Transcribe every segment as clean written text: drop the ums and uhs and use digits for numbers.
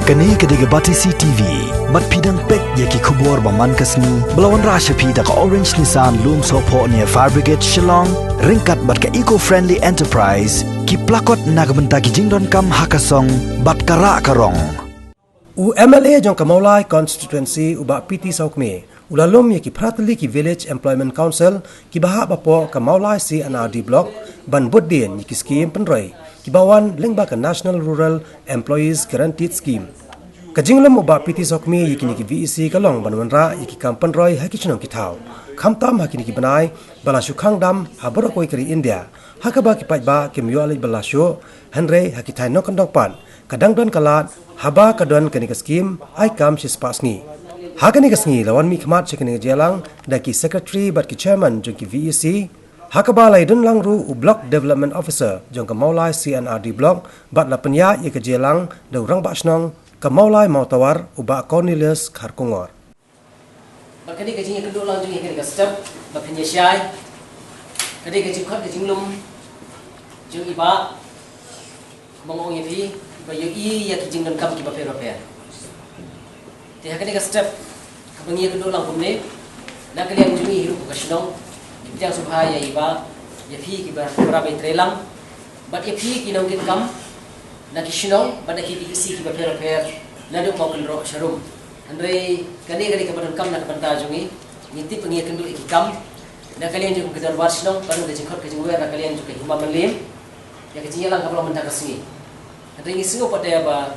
Kani kediga bati CTV, mat pidang pek yaki kubur baman kasni, belawan rasha pida ka Orange Nissan Loom Sopo near Fire Brigade Shillong, ringkat bat ka eco-friendly enterprise, ki plakot nagbenta ki jingdon kam hakasong, bat kara karong. MLA jong Kamaulai constituency uba PT Saukme, ulalom yaki pratali ki Village Employment Council, ki baha bapo Kamaulai CNRD block, ban budin yaki scheme penroi. Kibawan lengba ke National Rural Employees Guaranteed Scheme. Kajinglam uba PT Sokmi yiki niki VEC kalong banwanra yiki kampan roy haki chunong kitau. Kamtam haki niki banai balashu khangdam habara koi kari India. Hakaba ki pajba ki myuali balashu Henry haki thai nokandong pan. Kadang don kalat haba kadon kanika scheme ai kam shispasni. Hakani kasni lawan mi khmat chekani jelang daki secretary bat ki chairman jong ki VEC Hakaba laidun langru u block development officer jong Kamaulai CNRD block bat la penya ye kejelang de urang basnong Kamaulai Mautawar uba Cornelius Kharkongor. Bakadi kajing kedua lang jong ye step ba penya syai. Kadi kajing khat kajing lum jong iba mongong ye pi ba ye i ya kajing dan kam ki ba per. Ti hakadi step kabangi kedua lang kumne na kalian jong hiru ko kasnong Jangan supaya iba ya pi ki berapa trelang bat ya pi ki nong kam na kisino bat ki isi ki per na do mau kendro sharum andre kani kabadan kam na kabanta jungi niti pengi kendu ikam na kalian juga kedan warsino baru de jengkot ke jengwer na kalian juga hima melim ya kecinya lang kablo mendak kesini andre ngi singo pada ba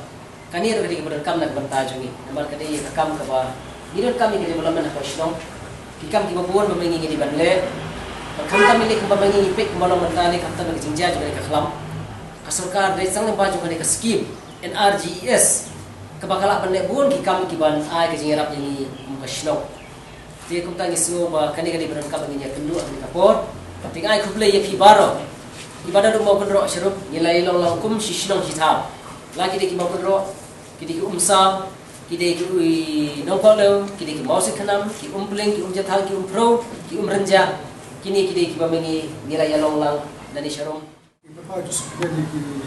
kani do kabadan kam na kabanta jungi namar kani kam kaba nidon kami ke belum na kasino kikam ki babuan memengi di banle Kamta milik kumbabangi ipik kumalong mentani kamta nagjingja juga ka khlam kasurkar dai sang lemba juga ka scheme NRGES kabakala banle buon ki kam ki ban ai ka jingarap yang mukashno je kumta ngisu ba kani ban ka bangi ya kendu ang kapor tapi ai kuble ya ki baro ibada do mo kendro syarup nilai long kum shishnong hitam lagi de ki mo kendro ki de umsa ki de ki nopalo ki de ki mausi kanam ki umpleng ki umjathal ki umpro ki umrenja kini kita kiba mengi nilai long lang dari syarum. Bapak itu sebenarnya di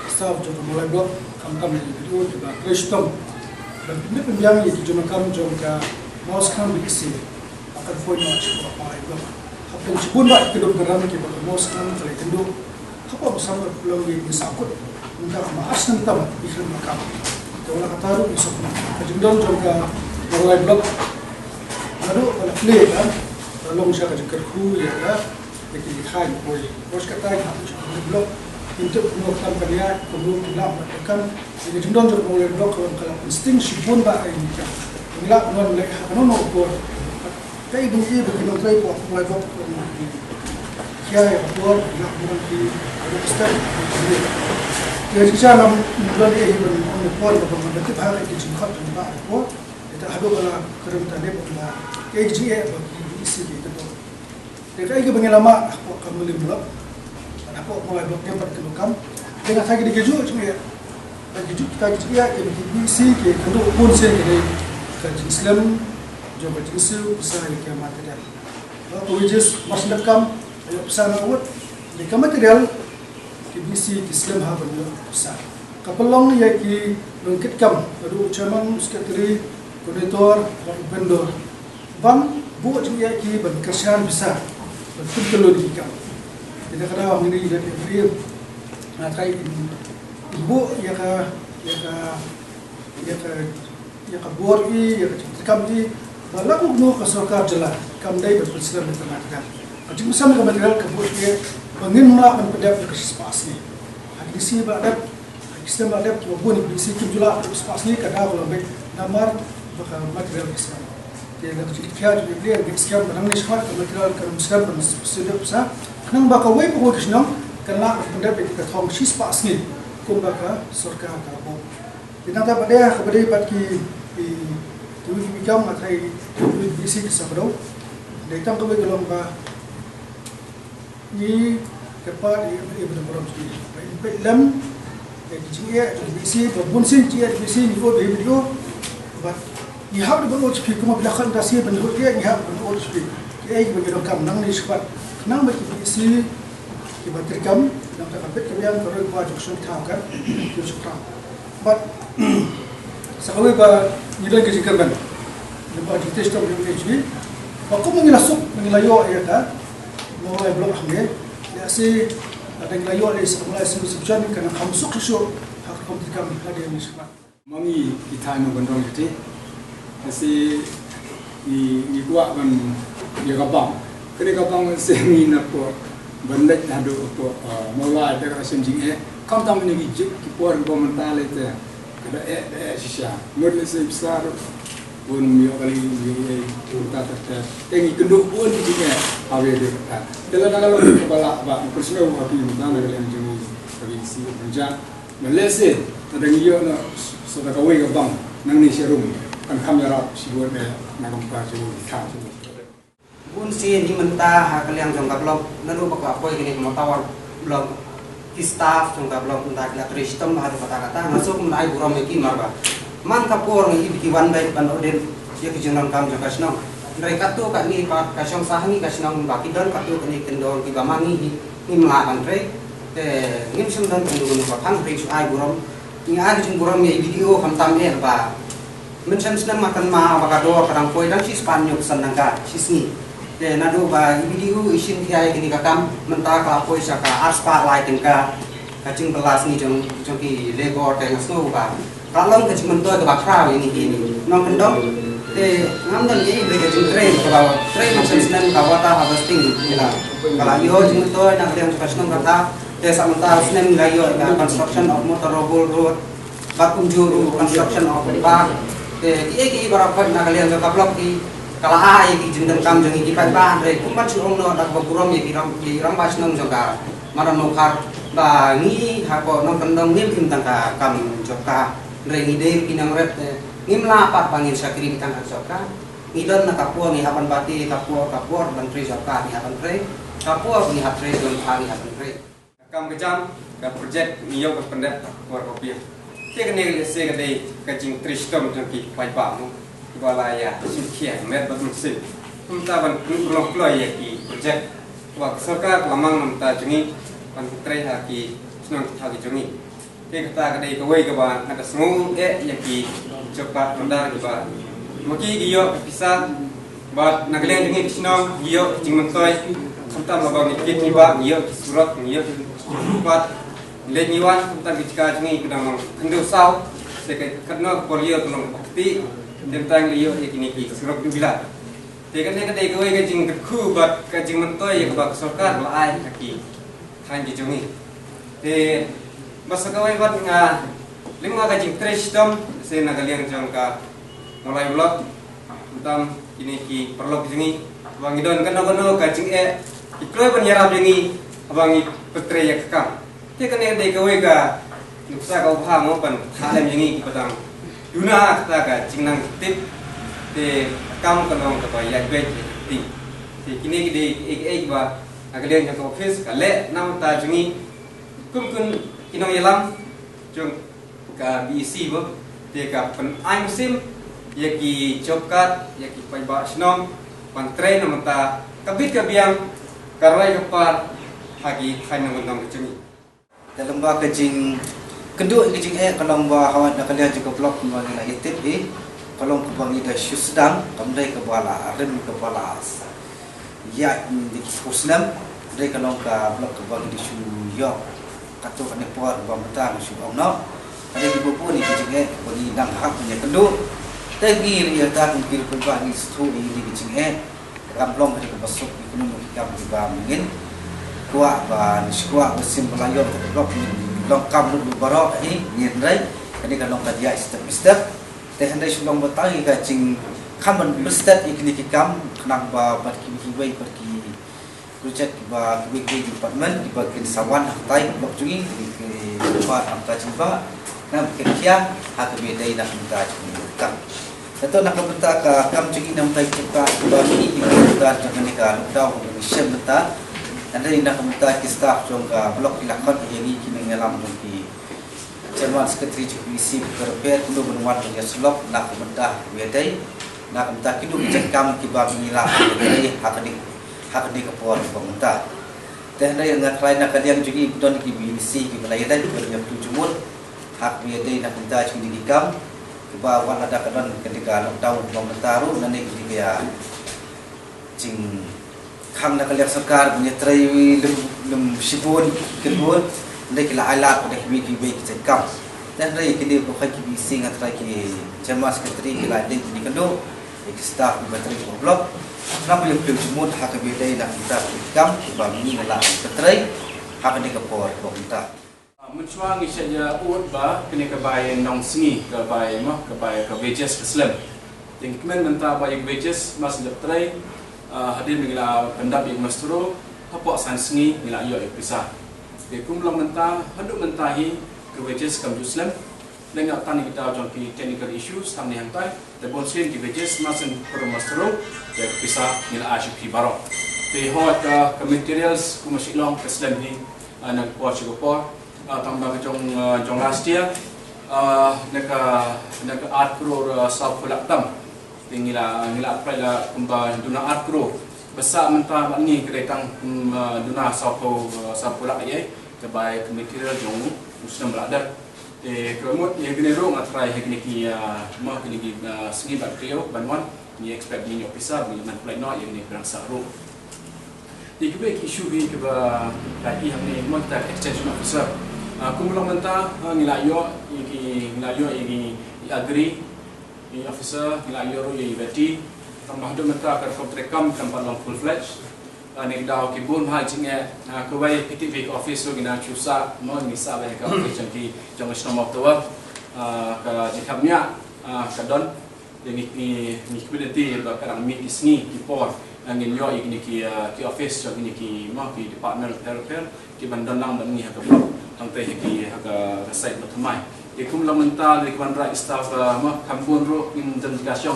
staff jodoh mulai blok kam di video juga kristom dan ini pendiam di jodoh kam juga mouse kam dikisi akan phone match apa itu. Hapen cipun bak kedua geram kita mouse kam terlalu kenduk. Apa bersama pulau di sakut untuk mahas nentam iklim makam. Kalau kata ru isok kejendong juga mulai blok. Lalu kalau play kan long siya kajiker ku ya lah, jadi khai boy. Bos kata yang aku cakap blog untuk melakukan karya perlu kita melakukan. Jadi jendong jauh mulai blog kalau insting sipun tak ini kan. Inilah non mereka kan non ukur. Kayak ini begini try buat mulai blog kia ya ukur nak nanti ada step. Jadi saya nam bulan ini ben ukur beberapa detik hari ini jengkat jengkat ukur. Kita ada kalau kerem tadi beberapa kayak dia isi gitu. Dekai ke lama aku akan beli blok. Aku mulai bloknya berkelukam. Dengan saya di keju cuma ya. Keju kita ya ke isi ke kalau pun saya ke Islam juga Islam bisa ke material. Kalau wages masih dekam, ayo pesan awat. Di material ke isi Islam ha benar besar. Kapelong ya ke lengkit kam. Aduh chairman sekretari koordinator vendor. Bang buat juga ki berkesan besar betul kalau dikam. Tidak kena orang ini dari April. Nah kai ibu ya ka buat ya kam di balang no kasarkar jelas kam dai berpesan dengan kan. Jadi bersama dengan material kebuat dia pengin mula pendap ke spasi. Hadisi badap sistem badap maupun hadisi jumlah spasi kada kalau baik namar bakal material besar. Dia nak cerita juga dia sekian barang ni sekarang material kerana sekian barang sudah besar. Kenang bakal wei pun kesnam kerana pendapat kita thong sis pas ni kum bakal surga kabo. Kita tak pada pagi tu bikam matai bisi kesabro. Datang ke belum ba ni kepada ia benar-benar jadi. Baik dalam dia bisi berbunsin dia bisi ni video but you have to go to speak kuma belakang dasi bentuk dia you have to go to speak dia bagi rekam nang ni cepat nang bagi isi kita rekam nang tak dapat kalian kalau buat jokson tahu kan itu cepat but Sakawi ba nilai kerja kerban. Lepas kita stop di PHB. Aku mengilasuk mengilayo ayat mulai blok hamil. Ya si ada mengilayo ada mulai sebelum kerana hamsuk susuk hak komplikam lagi yang disebut. Mami kita nu gondong itu. Kasi ni kuat kan dia kapang. Kini kapang semi napo bandet hadu po mulai ada senjing kam tam ni gijik kipuar komentar itu. Kada sisa model sebesar pun mio kali mio urta terter tengi kenduk pun dinya awe de dalam kalau kepala ba persino api mutan kali yang jumi kali si kerja Malaysia ada ngio na soda kawe ke bang nang ni serum kan kamera si buat be nang pa ju ta pun si ni mentah kali yang jongkap blog naru bakal apa ini mau tawar blog staff jongkap blog entah kita sistem harus kata-kata masuk mulai buram iki marba man kapur ngi bikiwan baik pan odin ya kijenon kam jaka senong mereka tu kat ni pak kasong sahni kasong baki don kat tu ni kendor ki bamangi ni melakan tre ngim semdan tunggu pak hang tre ai buram ni ai jung buram ye video kam tam ye ba men sem senang makan ma bakado kadang koi dan si spanyol senangka sisni nado ba video isin kiai kini kakam mentah kelapoi saka arspa lai tengka kacing belas ni jong ki lego teng snow ba kalau kacing mentoy ke bakra ini nong kendong ngam dan ye beli kacing train ke bawah train macam senang kawata harvesting ila kalau yo jing mentoy nak yang senang kata desa mentah senang layo construction of motor road bakum juru construction of park ki barapat nak kalian ke kaplok ki kalau ai ki jindang kam jangi ki pai re kumpan suong no dak bakurom ye ki ram bas nong joka maran no kar ba ngi ha ko nong kendong ngim kim tangka kam joka re ngi de pinang ret ngim la pat bangin sakri tangka joka ngidon na kapua ngi hapan bati kapua ban tre joka ni hapan tre kapua ni hatre don pagi hapan tre kam kejam ka project niyo ka pendet war kopi ke kene se ka dei ka jing tristom jong pai pa mu balaya sinkia met batun sim umta ban blok ploy ki project wa sarkar lamang namta jungi ban tre ha ki snong ha ki jungi ke kata kadai ka wei ka ba ada semua ki cepat rendar ki ba maki ki yo bisa bat nagleng jungi snong yo jing mentoy umta labang ki ba yo surat yo bat le niwan umta ki ka jungi kedang kendu sau se ke kadno polio tulung bakti tentang liyo yakini ki surok dubila tekan ne kadai kawai ka jing ku bat ka jing mentoy ya ba sarkar la ai ki han ji jungi te masa kawai bat nga lima ka jing tristom se na kalian jang ka mulai blok utam ini ki perlu jungi bang idon kano ka jing ikroy penyarap jungi abangi petre ya kam tekan ne kadai kawai ka nuksa ka paham pan thalem jungi ki patang Yuna kata ka jingnang tip de kam kanong ka ya gwe ti kini de ek ba agalian yang office ka le nam ta jungi kun kinong yelam jung ka BC bo de ka pen aim sim yaki chopkat yaki pai ba snom pan train nam ta kabit ka biang karai ka par hagi khainang ngom jungi dalam ba kajing kedua kejing kalau bawa hawan nak kalian juga blok bagi lagi tip kalau kebangi dah sedang kembali ke bala rem ke bala ya di Muslim dari kalau ke blok kebangi di Suyok kata kan puar bamta di Suyok no ada di buku ni kejing bagi dang hak punya kedua tegi dia tak mungkin berbagi stu ini kejing ramblong dari masuk di gunung kita berbangin kuat ban kuat musim pelayon blok ni long kam lu barok ni nyenrai kani kan long kadia step teh handai sulong batai ka jing kaman berstep ikni kam nang ba barki hiwai barki project ba wiki department di bagian sawan tai blok jungi di ba amta jimba nam kekia hak bedai nak minta kam atau nak minta ka kam jungi nam tai cepat ba ni kita jangan ni ka lockdown mission beta anda indah kemudian staff jongga blok dilakon ini kini ngalam mungkin Chairman Secretary JPC berpet untuk menuat dengan slop nak kemudian bedai nak kemudian kidu cekam kibab ngilah dari hak di kepuan pemerintah dan ada yang lain nak kalian juga don KBC di Malaysia dan banyak tujuan hak bedai nak kemudian juga dikam kebawan ada kadang ketika lockdown mementaruh nanti ketika jing kham nak lihat serkar punya trai lem sibun kedua nanti kila alat pada kami cekam dan dari kini bukan kami sing atau kini jemaah sekretari kila ada kini kedua staff bateri blok kenapa yang belum semut hak kami nak kita cekam bagi ngelak sekretari hak ini kepor kita mencuang isya ut ba kini kebayan nong singi kebayan ke wages Islam. Yang kemen mentah bayi wages mas dokterai hadir mengila pendap yang mastro hapok san singi mengila yo pisah. Dia kumlang mentah haduk mentahi ke wages kam Islam. Dengan tani kita jangki technical issues tam ni hantai. Lebon sin ke wages masen pro mastro ya pisah mengila asyik barok. Di hot ke materials kumasilong ke Islam ni anak kuat cukup tambah jong last year nak art crore sab pulak tam tingila apply la kumba duna art crore besar mentah ni keretang duna sab pulak ye kebai material jong muslim beladak keremut yang kena ro ngatrai tekniki mah kini segi bakterio banwan ni expect ni officer ni man play no yang ni berangsa ro di kebek isu ni keba lagi yang ni kita extension officer kumulong mentah ngilayo igi agree i officer ngilayo ro i beti tambah do mentah ka kontrakam tempat long full fledged ni daw kibun ha jinge kawai PTV office ro gina chusa mo ni sa ba ka office ki jong snom of the work ka jikamnya ka don yang ni community ba karang meet isni report angin yo igi ki office jong ni ki mo ki department of health ki bandon lang ban ni ha ka sampai hiki agak site bertemai. Ikum lang mental di kawan rai staff mah kampun ro identifikasi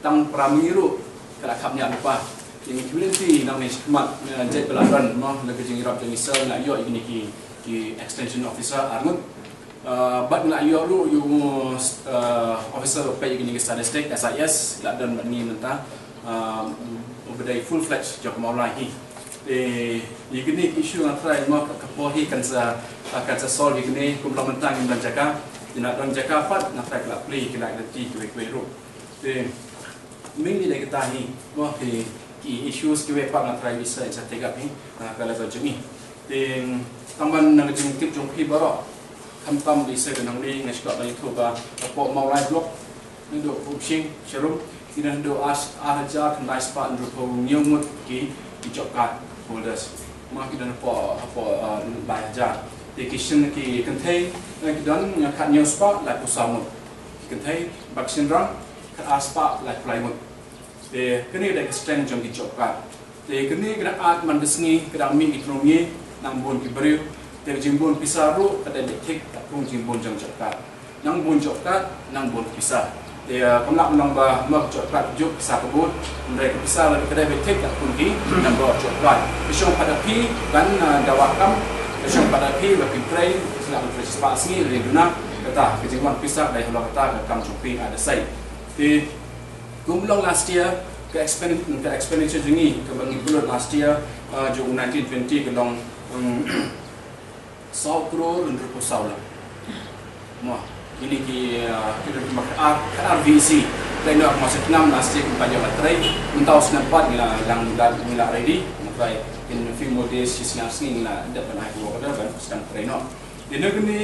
tang pramiru kalau kapnya lupa. Yang community nang ni semat jet belaran mah lagi jeng irap jeng isel nak yo ini ki extension officer arnut. Bat nak yo lu you officer pay ini statistik SIS lah dan ni mentah berdaya full fledged job maulai hi. Ini isu yang terakhir mak kapolri kan sa solve ini kumpulan mentang yang dan jaga tidak dan jaga apa nak terakhir lah play kena nanti kue ru. Minggu ni kita ni mak isu kue apa nak terakhir bisa saya tegak ni kalau berjumi. Tamban nak jungkit jungki baru kamtam di sana nang ni ngasih kat itu bah apa mau live blog ni do pushing serum kita do ajar kendai spot untuk nyumut ki dicokkat holders mak kita apa belajar education ki kentai kita kat new spot like usamu kentai vaksin rang kat aspa like plywood kini ada extend jom dicokkat kini kita art mandesni kita mi ekonomi nang bon ki beriu jimbon pisaru kada detik takung jimbon jang cokkat nang bon cokkat nang bon pisah dia komlak menambah mak coklat juk pisah kebun mereka pisah lagi kada detik takung ki nang bawa coklat isyong pada pi dan dawakam isyong pada pi bagi tray selak fresh spa sini dari duna kata kejimbon pisah dari halau kata kam cupi ada sai di gumlong last year ke expenditure jengi ke bangi bulan last year jung 1920 gelong 100 crore untuk pusat lah. Wah, ini kita makan RVC. Lain nak masuk 6 nasi kumpanya baterai. Mentau senampat nila ready. Maka in few more days sinas ni nila dapat naik dua kali kan sedang train up. Di negeri ni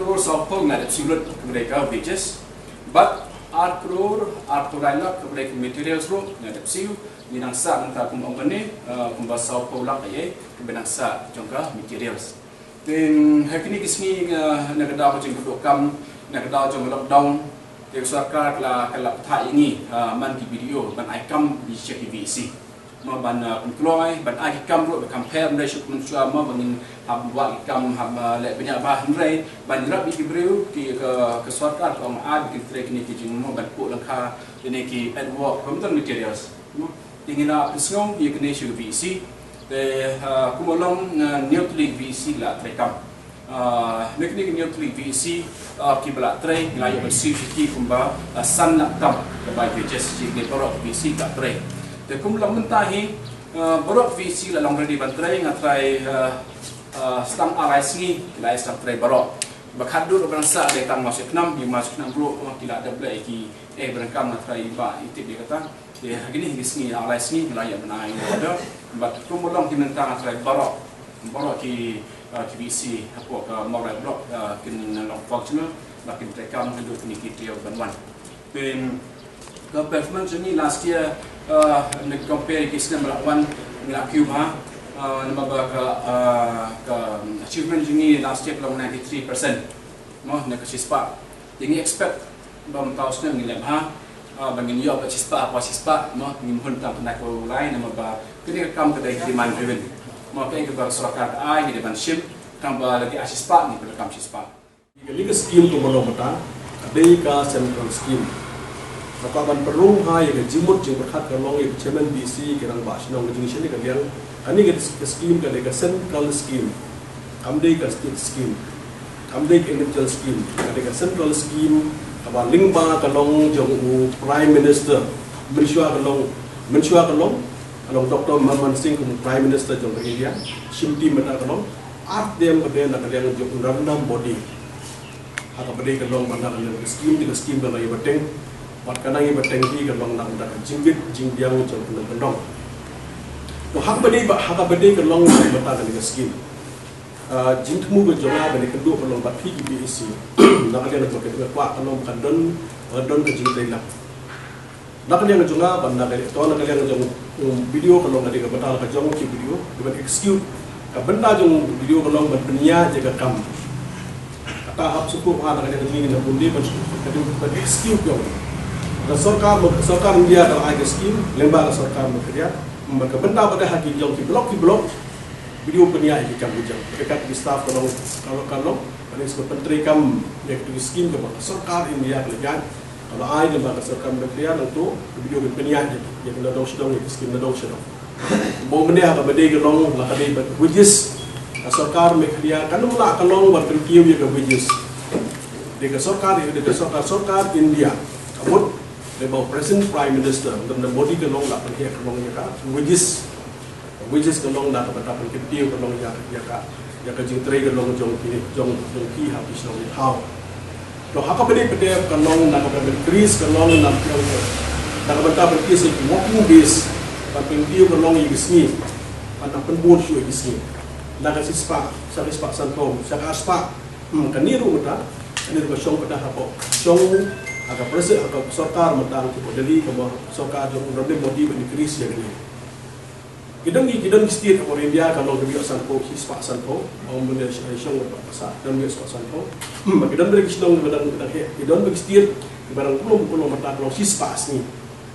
crore sopong nada sulit mereka wages. But crore turai ke mereka materials ro nada siu. Binang sa mentah kumpang ni kumbas sopong lak ayai. Benangsa jangka materials. Dan hari ini kisni nak dah macam kedokam nak dah macam lockdown. Dia sarkar kalau tak ini man di video ban ikam di CTVC. Ma ban employ ban ikam ro compare mereka mencuba ma bangin hab buat ikam hab lek banyak bahan rai ban rap di video ke sarkar ke ad di trek ni kijing ma ban ko langkah ini ki at work komputer materials. Tingin nak pesong dia kena CTVC. Kumulong nucleic VC lah terekam. Nucleic VC kibla tray nilai bersih kita kumba san nak tam kebai VCS jadi borok VC tak tray. Tapi kumulong mentahi borok VC lah long ready ban tray ngatrai stam arais ni nilai stam tray borok. Bakat dulu berangsa dari tang masuk 6 di masuk 6 bro tidak ada belai ki berangkam nak try ba itu dia kata dia gini sini alai sini melayar menai ada bat kumulong ki mentang try barok ki TBC apa ke moral block kin long functional bakin terekam hidup ni kita ban then the performance ni last year nak compare kisah melawan ngak Cuba nama ke achievement ini last year belum 93%, mah nak sispa. Jadi expect bam tahun sekarang ni lebah, bangin yo apa sispa, mah ngimhun tam nak lain nama ba. Kini kam kedai demand driven, mah kini ke berserakat ai di depan ship, tambah lagi sispa ni pada kam sispa. Ini ke scheme tu belum betul, ada ke central scheme. Maka ban perlu hai ke jimut jing berkat ke long ke chairman BC ke rang bas nong ke jenis ni ke yang ani ke scheme ke central scheme, amdai ke state scheme, amdai ke individual scheme, ke central scheme, apa lingba ke long jong prime minister, mensyua ke long, along Dr. Manmohan Singh ke prime minister jong ke India, shimti mata ke long, art dem ke dia nak yang jong random body, agak berdei ke long mana yang scheme ke long yang berteng. Parkanai bertengki kalau nak dah jinggit jingdiang jauh pendong. To hak berdei kalau bertanya dengan skim. Jingtmu berjumlah berdei kedua kalau berpi BEC. Nak ada nak berkata kuat kalau don ke jingdai lah. Nak ada yang jumlah bandar dari tuan nak ada yang video kalau ada bertal ke jauh ke video dengan excuse. Benda jauh video kalau berpenia jaga kam. Kata hak suku nak ada yang jingin nak bundi ber excuse jauh. Sarkar India kalau ada skim, lembaga sarkar bekerja, mereka benda pada hati jauh ki blok video peniai di Kamboja. Dekat di staff kalau pada sebab menteri kam yang tu skim ke sarkar India kerja. Kalau ada lembaga sarkar bekerja untuk video peniai yang nadong sedang itu skim nadong sedang. Bawa benda apa benda kelong lah kali wages sarkar bekerja kan mula kelong berterkiu juga wages. Dekat sarkar India. Kabut Lebih Present Prime Minister dan body ke long nak pergi ke long ya wages ke long nak dapat pergi ke long ya ke jingteri ke long jong ki habis long how to hak apa dia ke long nak dapat increase ke long nak dapat pergi se walking days pergi ke long ya sini pada penbuat show ya sini nak kasi spa santo spa kan ni rumah ini rumah syong pada apa syong agak presiden agak sarkar mentang kita Delhi ke sarkar jom ramai modi bani kris yang ini. Kita state of India kalau kita sanpo hispa sanpo, orang benda syong pasal dan kita sanpo. Kita beri kisnong kita beri state barang pulau mentang kalau hispa ni.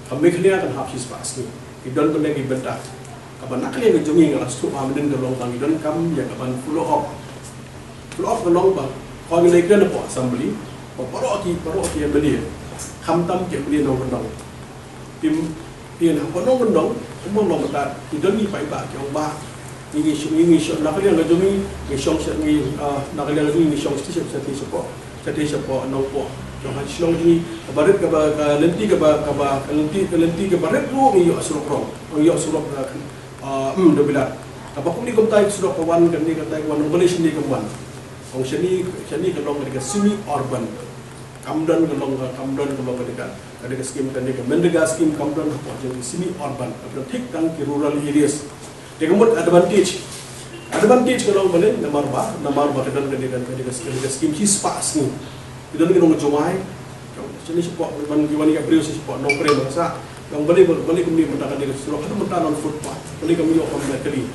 Kami kena akan hap hispa ni. Kita benda kita bentak. Kapan nak kalian kejongi ngalas tu amin kalau bang kita kami yang kapan follow up kalau bang kalau kita nak buat assembly. Parok yang beli, hamtam yang beli nong tim apa nong semua nong betul. Tidak ni pai bak yang bah, ini nak kalian lagi ni syong nak kalian lagi ni syong seti support nong po. Jangan syong ni barat ke lenti ke barat lu ni yo surok dobilat. Apa pun ni kumtai surok kawan kan ni katai kawan boleh sini kawan. Orang sini kalau mereka semi urban. Kamdan kalau mereka skim kan mereka mendega skim Kamdan apa jadi semi urban atau tik tang ke rural areas. Dia kemudian advantage kalau boleh nomor ba kadang mereka skim hispas ni. Kita ni kalau jomai, sini support man giwani ka brio support no pre masa yang boleh kami mendakan dia suruh kita mendakan footpath. Boleh kami yo kami kali.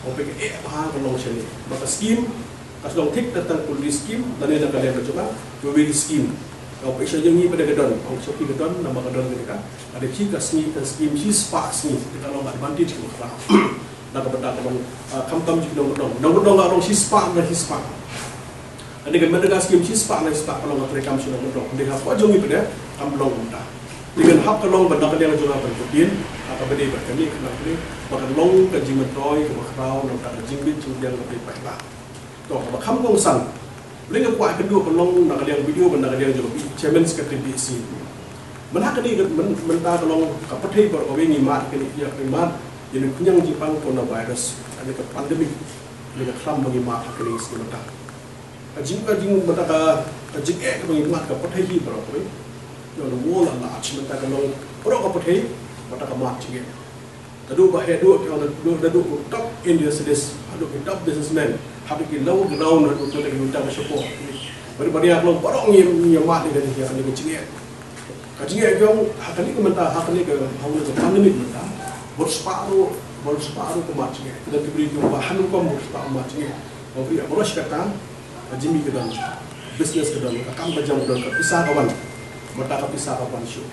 Opek kalau sini. Maka skim Kasong tik tentang polis skim dan ada kalian bercoba dua skim. Kalau pesan yang ini pada gedon, kalau sopi gedon nama gedon mereka ada jika skim hispa ni kalau ada advantage kalau kerana nak berdak kalau kam jika gedon kalau hispa dan hispa. Ada kemudian skim hispa dan hispa kalau nak rekam sudah gedon. Dia apa jom ini pada kam belum mudah. Dengan hak kalau berdak kalian juga berkutin atau berdei berkini kenapa ni bahkan long kejimetroy kemakau nak kejingit yang lebih baik lah. Toh, kalau kamu kongsan, boleh nggak kuat kedua pelong nak ada yang video, nak ada yang juga chairman sekretari BC. Mana kini mentah kalau kapetai berkawin imat kini ia imat jadi kenyang Jepang coronavirus ada ke pandemik, ada kelam bagi mat kini sementara. kajing mata kajing kami mat ka pathai hi bro koi yo no wala la ach mata ka long pro ka pathai mata ka mat chige tadu ba he do top India cities adu top businessmen hadu ki low ground adu to ki uta support bari ak long parong ni mat ni ni ya ni chige kajing yo hakali ko mata hakali ka hawla ka pandemic mata bor separuh ke mat chige kita diberi bahan ko bor separuh mat chige beri boros kata Jimmy ke dalam bisnes ke dalam akam bajang dalam pisah kawan mata ka pisah kawan show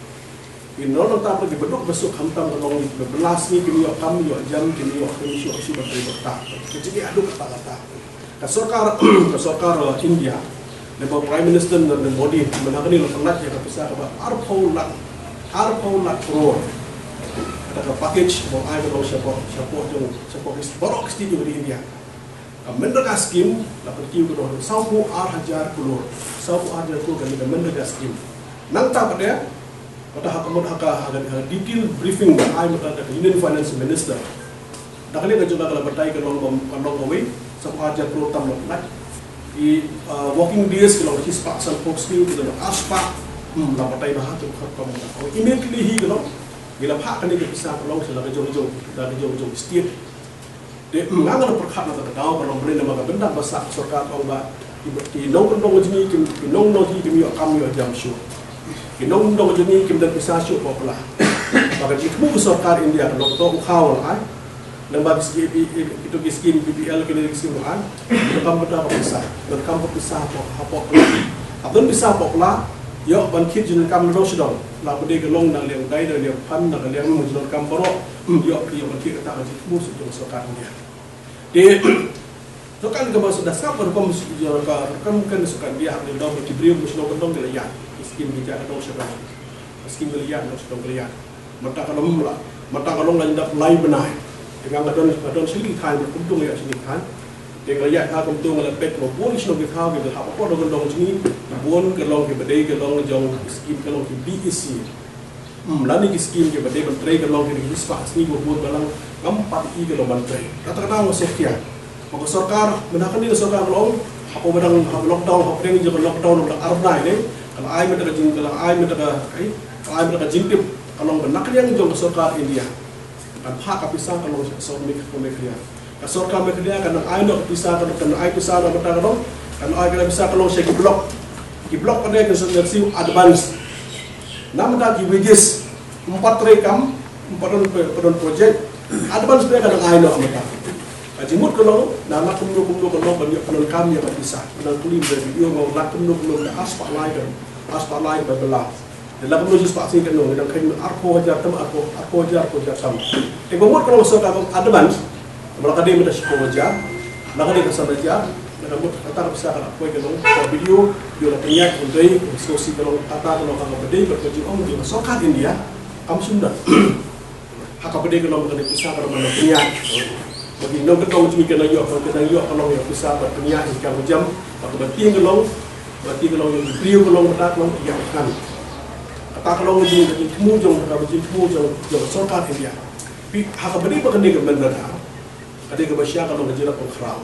in non ta pergi bedok besok hantam tolong di belas ni kini kami yo jam kini yo kami show si bateri bertak jadi adu kata-kata ka sarkar India nebo prime minister dan Modi menangani lepas ya ka pisah ka arpaulat crore ada package mau ai ko support borok studio di India mendaga skim la pertiu ko do sawu 8,000 crore kali ke mendaga skim nang ta pada hakamod haka detail briefing ai mata da Union Finance Minister da kali ka juga kala batai ke long kowe 8,000 crore tam nak i working days ko his pak san folk skill ko aspa la batai bah tu khatam ko immediately hi ko gila pak kan ni bisa ko long sala ke jong state de ngangal perkhat na daw ko boleh nama benda besar sarkar ko ba ki nong jini ki nong hi ki yo kam yo jam shu ki nong jini ki dan bisa shu ko pula maka di mu sarkar India ko to khawal ai lamba itu skim BPL ki ni skim ai kam benda bisa dan kam bisa apa abdun bisa pula yo ban kit jin kam no shidong la bode ke long na leng dai da leng pan na leng mu jin kam boro yo ban kit ta ji mu su sarkar India de to kan ke masuk dasar per kom kan sukan dia hak dong diberi musno kendong de ya skim bija dong sebab skim de ya dong sedong de ya mata kalau lan dak lai benai dengan adon sili kan kuntung ya sini kan de ya ha kuntung la pet mo pun sino ke ha ke ha apa dong sini bon ke long ke bedai ke long jong skim ke long ke BEC lani ki skim ke bedai ban trai ke long ke hispa sini bo balang empat i ke long ban trai kata-kata mo sekia maka sarkar menakan ni sarkar long apa badang lockdown apa dengan je lockdown dak arna ini kalau ai meta jing kalau ai meta jingtip kalau benak yang jong sarkar India kan hak pisah kalau sormik komekria ka sarkar mekria kan ai nok pisah kan ai pisah na meta kan ai kan pisah kalau se ki blok pada ke siu advance nam ta ki wages 4 rekam 4 project advance dia kan ai nok meta jimut kalau nama kumno kalau banyak kalau kami yang bisa kalau tulis dari video mau lak kumno da aspa lain bebelah dalam kumno aspa sing kan dan kan arko ajar tam tam bomot kalau so ka advance malaka dia meda siko ajar maka dia kesana ajar dan mut kata bisa kan ko kalau video dia la tanya untuk diskusi kalau kata kalau ka bede berkerja di masyarakat India kamu sudah hak bede kalau kan bisa kalau tanya bagi nong ketong cumi kena yo kalau yang bisa bertanya jam atau bertiang kalau yang beliau kalau mata kalau yang kan kata kalau di temu jong sarkar India pi hak beri bakal ni benar ada ke Malaysia kalau ngejerat pengkram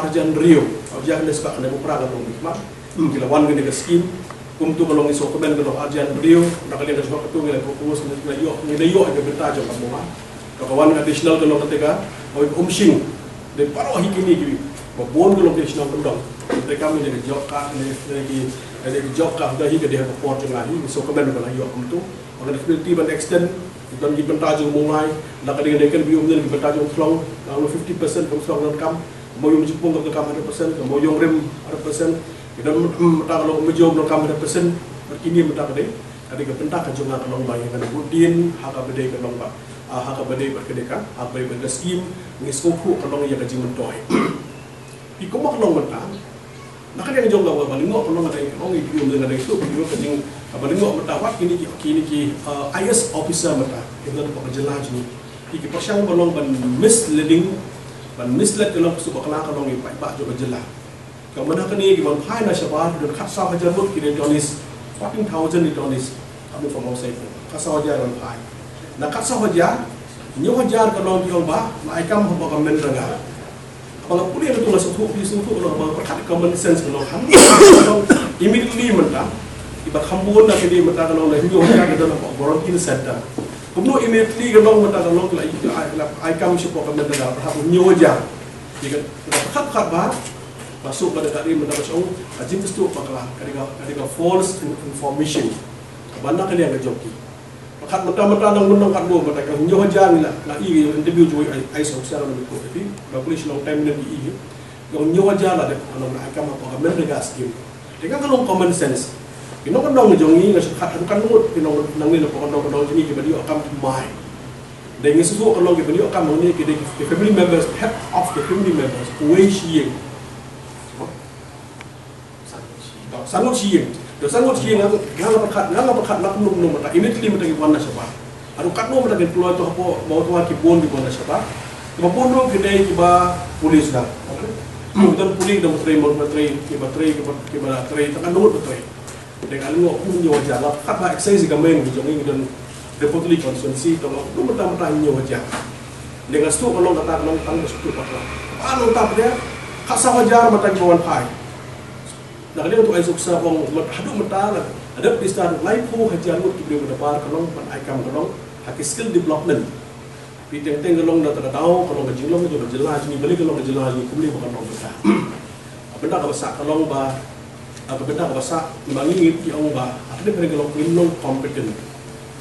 arjan Rio jangan disebut kena berperang kalau nikmat gila wan gini ke skim untuk kalau ngisok kemen kalau arjan Rio nak kalian sebab itu gila fokus gila yo ada bertajam kamu kawan additional kalau ketika umsing de paro hikini gibi bon kalau additional kendong mereka menjadi job ka dari job ka dah hingga dia report lagi so kemen kalau yo itu maka definitely ban extend dan di bentajung mulai nak dengan dekan biom dan di bentajung flow kalau 50% from flow income mau yung jipung ke kam 100% mau yung rem 100% dan mata kalau mejom kam 100% berkini mata kade ada ke bentak ke jonga kalau bayangkan budin hak bede ke lomba hak bade berkedeka hak bade berskim ngiskoku kalau yang gaji mentoy ikomak long mata nak yang jong lawa balingo kalau ada orang video dengan itu video kajing balingo mata wat kini ki IS officer mata itu ada pekerjaan ni iki pasang balong ban misleading ban misled kalau subak la kalau ngi pak jo berjelah kemudian kini di ban pai na syabah dan khatsa hajar mut kini donis 14,000 donis kami from outside khatsa hajar ban pai nak kat sahaja nyo hajar kalau di omba laikam ho ba men raga pangapuli itu nggak suatu kalau bang perkat common sense kalau ham immediately mentah ibat hambun nak ini mentah kalau lagi orang kita nak boron ini sedar kemudian immediately kalau mentah kalau I come support kami mentah berhak nyoja jika perkat bah masuk pada tadi mentah macam ajin tu paklah kadang false information banda kali yang kejoki kat mentah-mentah nang menang kat dua mentah kan nyoja ni lah interview joy ai secara lebih kuat tapi bagus long time ni ini yang nyoja lah deh kalau nak akan apa kami mereka skim dengan kalau common sense kita kan dong jongi nggak sekat kan ngut kita nang ni lepas dong ini kita dia akan mai dan ini sesuatu kalau kita dia akan mengni kita family members head of the family members way she sangat siang dosangot siang ngala perkat nak num tak immediately mata kibuan siapa adu kat no mata keluar tu apa mau tu kibun di mana siapa kibun no kedai kiba polis dah dan polis dah bateri tekan no bateri dengan alu aku nyoja lah kat ba exercise gamen gitu ni dan reportedly constituency kalau tu mata nyoja dengan stu kalau kata kalau tang stu paklah anu tak dia kat sawajar mata kibuan pai nak dia untuk esok sabong haduk mentara ada pesta lain pun hajar mut kita berdebar kalau pan aikam kalau hak skill development piteng kalong dah tahu kalau ngejilong itu jelas ni balik kalau jelas ni kumli bukan orang besar benda ka besar kalau ba benda ka besar mangi yang ba ada mereka kalau non competent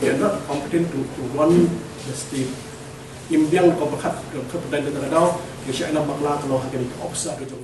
they are not competent to run the state imbiang ko bakat kepedan tahu ya syai'na bakla kalau hak ni obsa ke jong